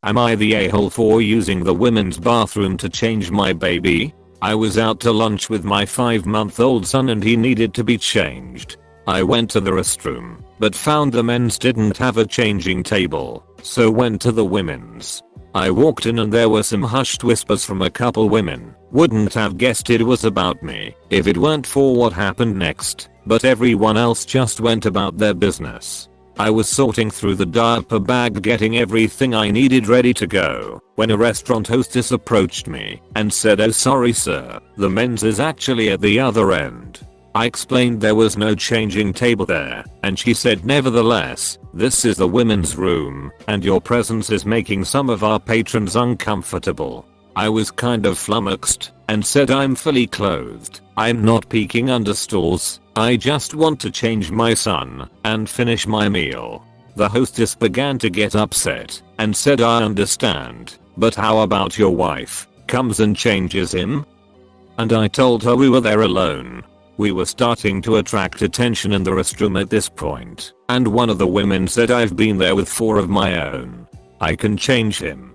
Am I the a-hole for using the women's bathroom to change my baby? I was out to lunch with my 5-month-old son and he needed to be changed. I went to the restroom, but found the men's didn't have a changing table, so went to the women's. I walked in and there were some hushed whispers from a couple women. Wouldn't have guessed it was about me if it weren't for what happened next, but everyone else just went about their business. I was sorting through the diaper bag getting everything I needed ready to go when a restaurant hostess approached me and said, "Oh sorry sir, the men's is actually at the other end." I explained there was no changing table there, and she said, "Nevertheless, this is the women's room, and your presence is making some of our patrons uncomfortable." I was kind of flummoxed and said, "I'm fully clothed. I'm not peeking under stalls. I just want to change my son and finish my meal." The hostess began to get upset and said, "I understand, but how about your wife comes and changes him?" And I told her we were there alone. We were starting to attract attention in the restroom at this point, and one of the women said, "I've been there with 4 of my own. I can change him."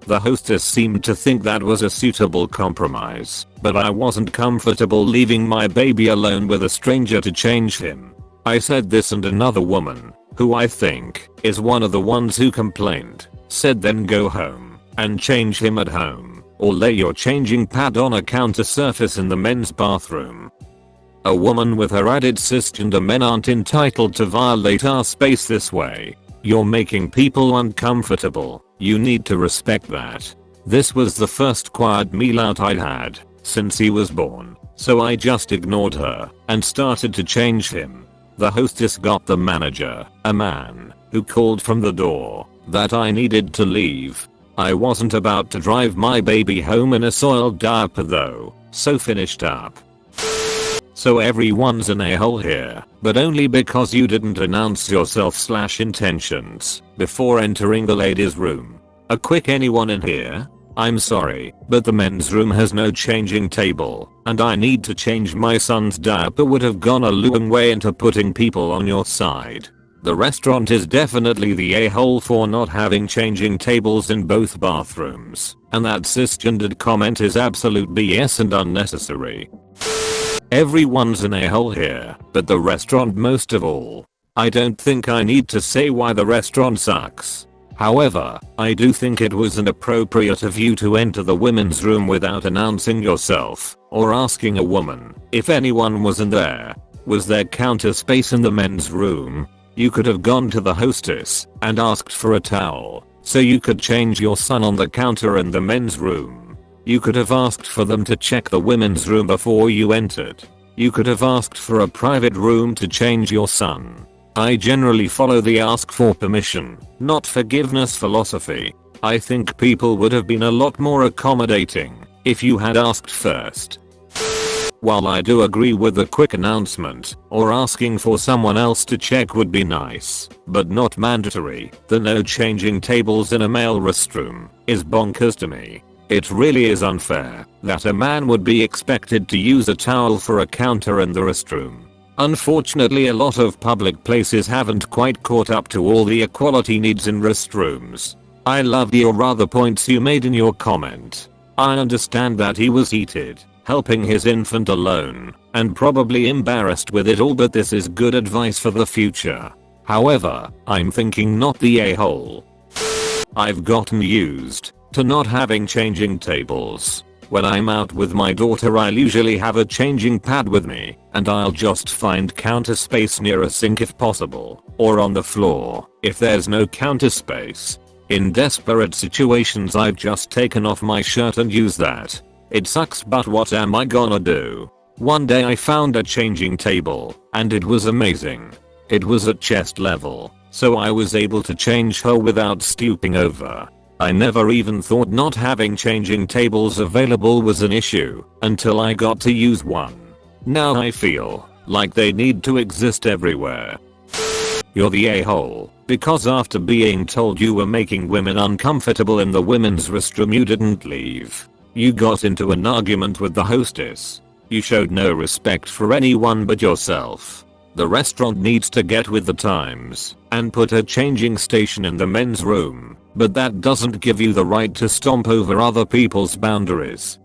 The hostess seemed to think that was a suitable compromise, but I wasn't comfortable leaving my baby alone with a stranger to change him. I said this and another woman, who I think is one of the ones who complained, said, "Then go home and change him at home, or lay your changing pad on a counter surface in the men's bathroom." A woman with her added cisgender men aren't entitled to violate our space this way. You're making people uncomfortable. You need to respect that. This was the first quiet meal out I'd had since he was born, so I just ignored her and started to change him. The hostess got the manager, a man, who called from the door that I needed to leave. I wasn't about to drive my baby home in a soiled diaper though, so finished up. So everyone's an a-hole here, but only because you didn't announce yourself/intentions before entering the ladies' room. A quick anyone in here? I'm sorry, but the men's room has no changing table, and I need to change my son's diaper would have gone a long way into putting people on your side. The restaurant is definitely the a-hole for not having changing tables in both bathrooms, and that cisgendered comment is absolute BS and unnecessary. Everyone's an a-hole here, but the restaurant most of all. I don't think I need to say why the restaurant sucks. However, I do think it was inappropriate of you to enter the women's room without announcing yourself, or asking a woman if anyone was in there. Was there counter space in the men's room? You could have gone to the hostess and asked for a towel, so you could change your son on the counter in the men's room. You could have asked for them to check the women's room before you entered. You could have asked for a private room to change your son. I generally follow the ask for permission, not forgiveness philosophy. I think people would have been a lot more accommodating if you had asked first. While I do agree with the quick announcement or asking for someone else to check would be nice, but not mandatory, the no changing tables in a male restroom is bonkers to me. It really is unfair that a man would be expected to use a towel for a counter in the restroom. Unfortunately, a lot of public places haven't quite caught up to all the equality needs in restrooms. I love your other points you made in your comment. I understand that he was heated, helping his infant alone, and probably embarrassed with it all, but this is good advice for the future. However, I'm thinking not the a-hole. I've gotten used to not having changing tables. When I'm out with my daughter, I'll usually have a changing pad with me, and I'll just find counter space near a sink if possible, or on the floor if there's no counter space. In desperate situations, I've just taken off my shirt and used that. It sucks, but what am I gonna do? One day I found a changing table, and it was amazing. It was at chest level, so I was able to change her without stooping over. I never even thought not having changing tables available was an issue until I got to use one. Now I feel like they need to exist everywhere. You're the a-hole because after being told you were making women uncomfortable in the women's restroom, you didn't leave. You got into an argument with the hostess. You showed no respect for anyone but yourself. The restaurant needs to get with the times and put a changing station in the men's room. but that doesn't give you the right to stomp over other people's boundaries.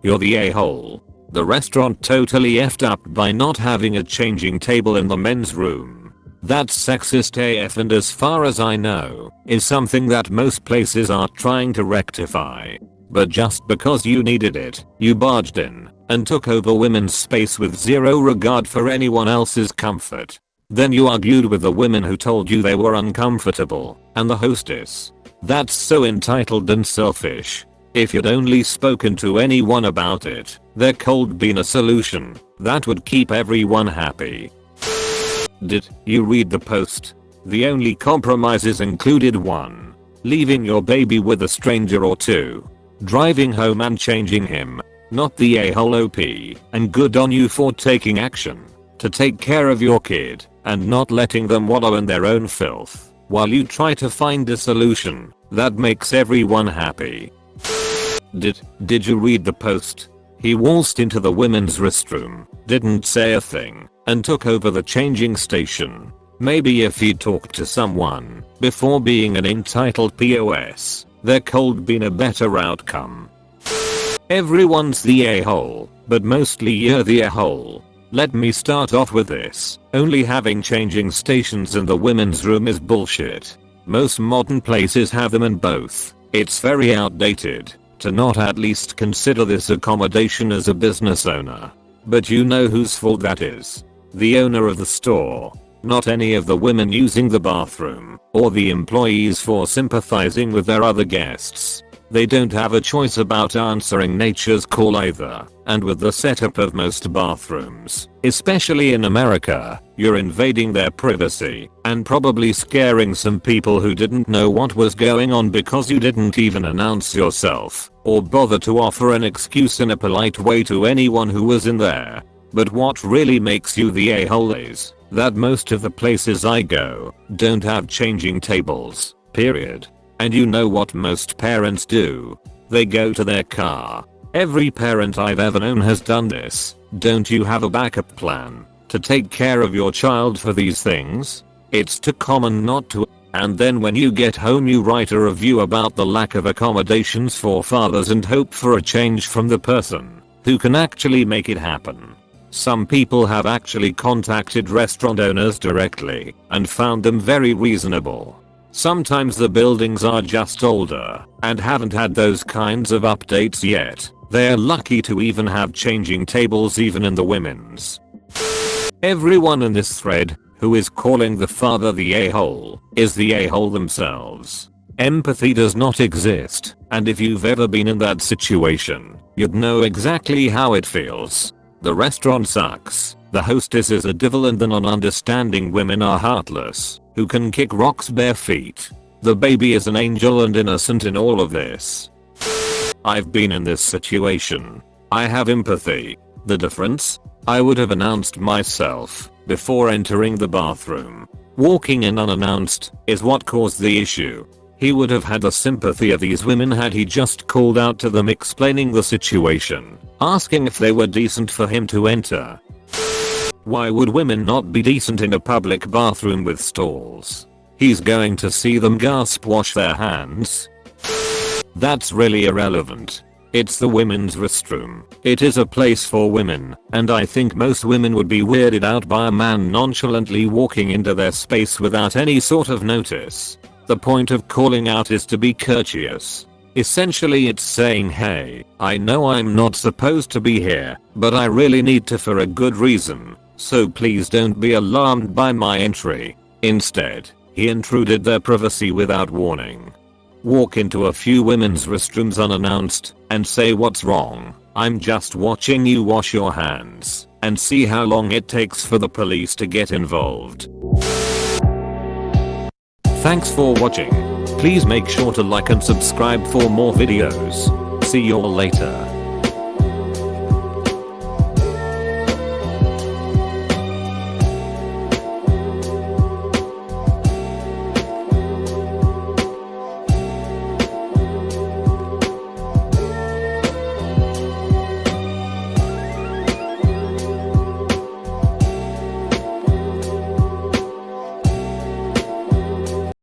You're the a-hole. The restaurant totally effed up by not having a changing table in the men's room. That's sexist AF, and as far as I know, is something that most places are trying to rectify. But just because you needed it, you barged in and took over women's space with zero regard for anyone else's comfort. Then you argued with the women who told you they were uncomfortable and the hostess. That's so entitled and selfish. If you'd only spoken to anyone about it, there could been a solution that would keep everyone happy. Did you read the post? The only compromises included 1. Leaving your baby with a stranger, or 2. Driving home and changing him. Not the a-hole OP, and good on you for taking action to take care of your kid and not letting them wallow in their own filth while you try to find a solution that makes everyone happy. Did you read the post? He waltzed into the women's restroom, didn't say a thing, and took over the changing station. Maybe if he'd talked to someone before being an entitled POS, there could been a better outcome. Everyone's the a-hole, but mostly you're the a-hole. Let me start off with this. Only having changing stations in the women's room is bullshit. Most modern places have them in both. It's very outdated to not at least consider this accommodation as a business owner. But you know whose fault that is. The owner of the store. Not any of the women using the bathroom, or the employees for sympathizing with their other guests. They don't have a choice about answering nature's call either, and with the setup of most bathrooms, especially in America, you're invading their privacy and probably scaring some people who didn't know what was going on because you didn't even announce yourself or bother to offer an excuse in a polite way to anyone who was in there. But what really makes you the a-hole is that most of the places I go don't have changing tables, period. And you know what most parents do? They go to their car. Every parent I've ever known has done this. Don't you have a backup plan to take care of your child for these things? It's too common not to. And then when you get home you write a review about the lack of accommodations for fathers and hope for a change from the person who can actually make it happen. Some people have actually contacted restaurant owners directly and found them very reasonable. Sometimes the buildings are just older and haven't had those kinds of updates yet. They're lucky to even have changing tables even in the women's. Everyone in this thread who is calling the father the a-hole is the a-hole themselves. Empathy does not exist, and if you've ever been in that situation, you'd know exactly how it feels. The restaurant sucks, the hostess is a devil, and the non-understanding women are heartless, who can kick rocks bare feet. The baby is an angel and innocent in all of this. I've been in this situation. I have empathy. The difference? I would have announced myself before entering the bathroom. Walking in unannounced is what caused the issue. He would have had the sympathy of these women had he just called out to them, explaining the situation, asking if they were decent for him to enter. Why would women not be decent in a public bathroom with stalls? He's going to see them gasp wash their hands? That's really irrelevant. It's the women's restroom. It is a place for women, and I think most women would be weirded out by a man nonchalantly walking into their space without any sort of notice. The point of calling out is to be courteous. Essentially it's saying, hey, I know I'm not supposed to be here, but I really need to for a good reason, so please don't be alarmed by my entry. Instead, he intruded their privacy without warning. Walk into a few women's restrooms unannounced and say, what's wrong? I'm just watching you wash your hands, and see how long it takes for the police to get involved. Thanks for watching. Please make sure to like and subscribe for more videos. See you all later.